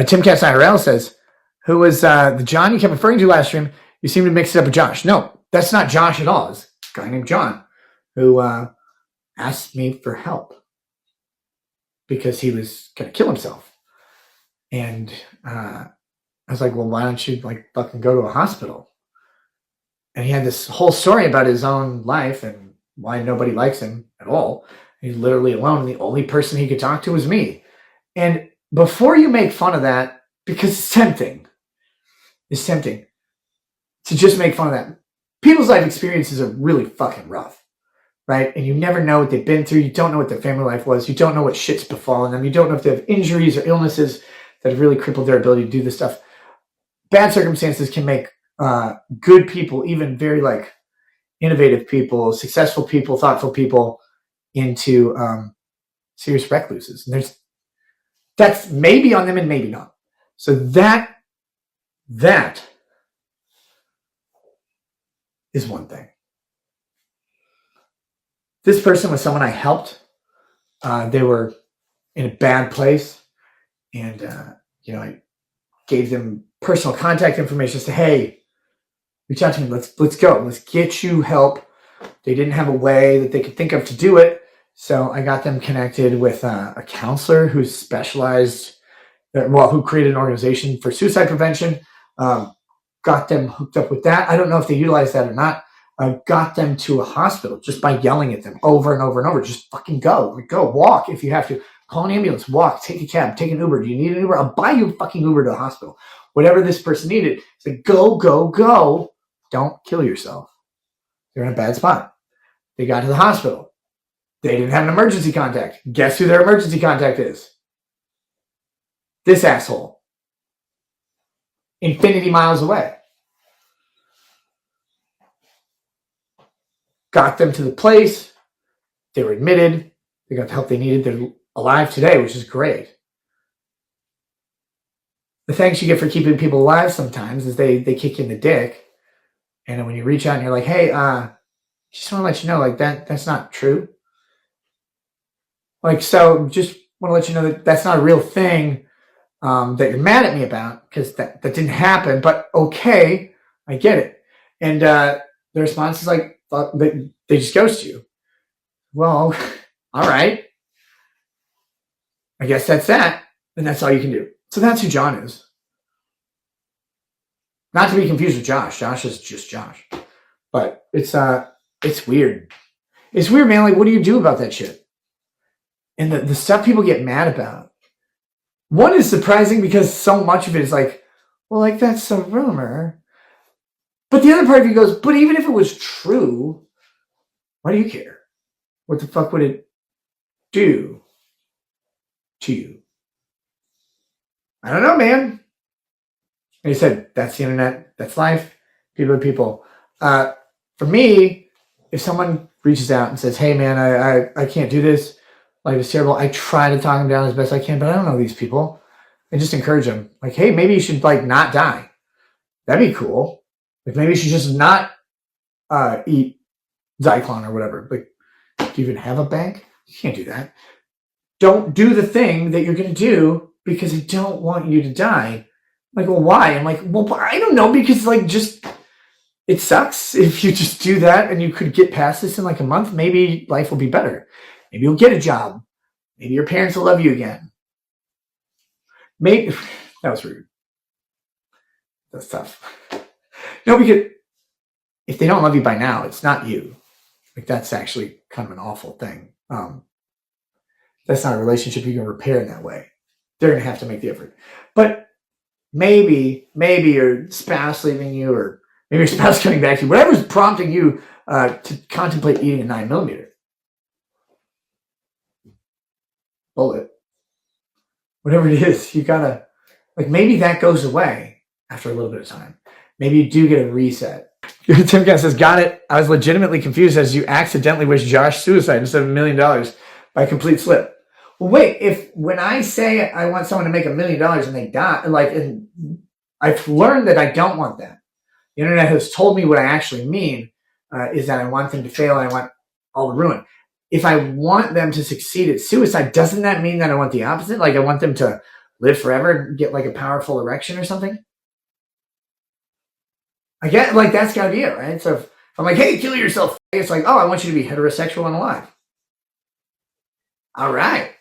Tim Cats IRL says, who was the John you kept referring to last stream? You seem to mix it up with Josh. No, that's not Josh at all. It's a guy named John who asked me for help because he was going to kill himself. And I was like, well, why don't you like fucking go to a hospital? And he had this whole story about his own life and why nobody likes him at all. He's literally alone. And the only person he could talk to was me. And before you make fun of that, because it's tempting to just make fun of that. People's life experiences are really fucking rough, right? And you never know what they've been through. You don't know what their family life was. You don't know what shit's befallen them. You don't know if they have injuries or illnesses that have really crippled their ability to do this stuff. Bad circumstances can make good people, even very like innovative people, successful people, thoughtful people, into serious recluses. And that's maybe on them and maybe not. So that is one thing. This person was someone I helped. They were in a bad place, and I gave them personal contact information. Said, "Hey, reach out to me. Let's go. Let's get you help." They didn't have a way that they could think of to do it, so I got them connected with a counselor who's specialized, who created an organization for suicide prevention. Got them hooked up with that. I don't know if they utilized that or not. Got them to a hospital just by yelling at them over and over and over. Just fucking go. Walk if you have to. Call an ambulance. Walk. Take a cab. Take an Uber. Do you need an Uber? I'll buy you a fucking Uber to the hospital. Whatever this person needed. It's like, go. Don't kill yourself. They're in a bad spot. They got to the hospital. They didn't have an emergency contact. Guess who their emergency contact is? This asshole. Infinity miles away. Got them to the place. They were admitted. They got the help they needed. They're alive today, which is great. The thanks you get for keeping people alive sometimes is they kick you in the dick. And then when you reach out and you're like, hey, just want to let you know, like that's not true. Like, so just want to let you know that that's not a real thing. That you're mad at me about, because that didn't happen, but okay, I get it. And the response is like, they just ghost you. Well, all right. I guess that's that. And that's all you can do. So that's who John is. Not to be confused with Josh. Josh is just Josh. But it's weird. It's weird, man. Like, what do you do about that shit? And the stuff people get mad about. One is surprising because so much of it is like, well, like that's a rumor. But the other part of you goes, but even if it was true, why do you care? What the fuck would it do to you? I don't know, man. Like I said, that's the internet. That's life. People are people. For me, if someone reaches out and says, hey, man, I can't do this. Life is terrible. I try to talk them down as best I can, but I don't know these people. I just encourage them. Like, hey, maybe you should like not die. That'd be cool. Like maybe you should just not eat Zyklon or whatever. Like, do you even have a bank? You can't do that. Don't do the thing that you're going to do because I don't want you to die. I'm like, well, why? I'm like, well, I don't know, because like just it sucks if you just do that and you could get past this in like a month. Maybe life will be better. Maybe you'll get a job. Maybe your parents will love you again. Maybe that was rude. That's tough. Because if they don't love you by now, it's not you. Like that's actually kind of an awful thing. That's not a relationship you can repair in that way. They're gonna have to make the effort. But maybe your spouse leaving you, or maybe your spouse coming back to you, whatever's prompting you to contemplate eating a 9mm. Bullet, whatever it is, you gotta, like, maybe that goes away after a little bit of time. Maybe you do get a reset. Tim Cat says, got it. I was legitimately confused as you accidentally wished Josh suicide instead of $1 million by complete slip. Well, wait, when I say I want someone to make $1 million and they die, like, and I've learned that I don't want that. The internet has told me what I actually mean is that I want them to fail and I want all the ruin. If I want them to succeed at suicide, doesn't that mean that I want the opposite? Like I want them to live forever and get like a powerful erection or something? I get like that's gotta be it, right? So if I'm like, hey, kill yourself, it's like, oh, I want you to be heterosexual and alive. All right.